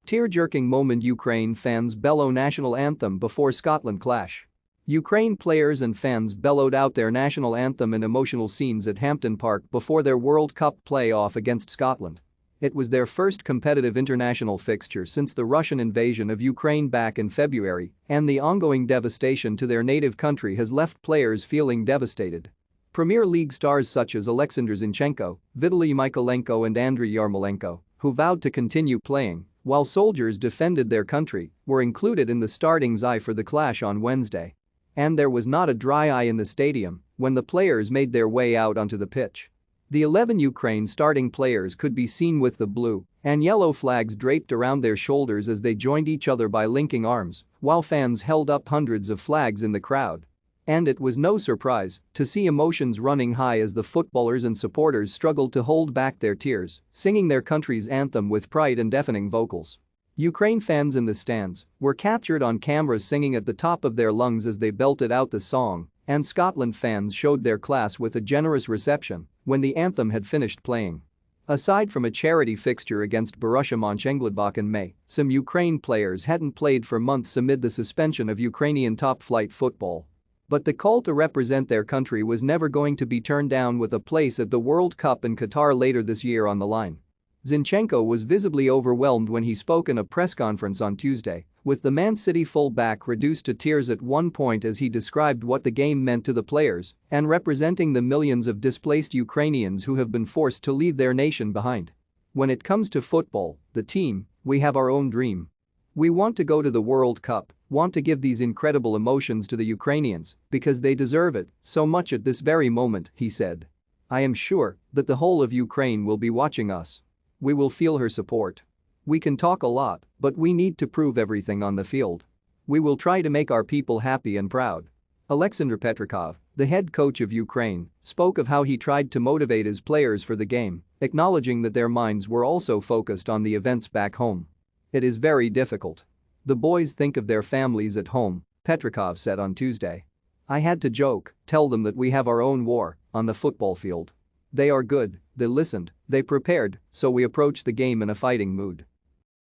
Tear-jerking moment, Ukraine fans bellow national anthem before Scotland clash. Ukraine players and fans bellowed out their national anthem in emotional scenes at Hampden Park before their World Cup play-off against Scotland. It was their first competitive international fixture since the Russian invasion of Ukraine back in February, and the ongoing devastation to their native country has left players feeling devastated. Premier League stars such as Alexander Zinchenko, Vitaly Mykolenko and Andriy Yarmolenko, who vowed to continue playing while soldiers defended their country, were included in the starting eye for the clash on Wednesday. And there was not a dry eye in the stadium when the players made their way out onto the pitch. The 11 Ukraine starting players could be seen with the blue and yellow flags draped around their shoulders as they joined each other by linking arms, while fans held up hundreds of flags in the crowd. And it was no surprise to see emotions running high as the footballers and supporters struggled to hold back their tears, singing their country's anthem with pride and deafening vocals. Ukraine fans in the stands were captured on camera singing at the top of their lungs as they belted out the song, and Scotland fans showed their class with a generous reception when the anthem had finished playing. Aside from a charity fixture against Borussia Mönchengladbach in May, some Ukraine players hadn't played for months amid the suspension of Ukrainian top-flight football. But the call to represent their country was never going to be turned down with a place at the World Cup in Qatar later this year on the line. Zinchenko was visibly overwhelmed when he spoke in a press conference on Tuesday, with the Man City full-back reduced to tears at one point as he described what the game meant to the players and representing the millions of displaced Ukrainians who have been forced to leave their nation behind. When it comes to football, the team, we have our own dream. We want to go to the World Cup, want to give these incredible emotions to the Ukrainians because they deserve it so much at this very moment, he said. I am sure that the whole of Ukraine will be watching us. We will feel her support. We can talk a lot, but we need to prove everything on the field. We will try to make our people happy and proud. Alexander Petrikov, the head coach of Ukraine, spoke of how he tried to motivate his players for the game, acknowledging that their minds were also focused on the events back home. It is very difficult. The boys think of their families at home, Petrikov said on Tuesday. I had to joke, tell them that we have our own war on the football field. They are good, they listened, they prepared, so we approach the game in a fighting mood.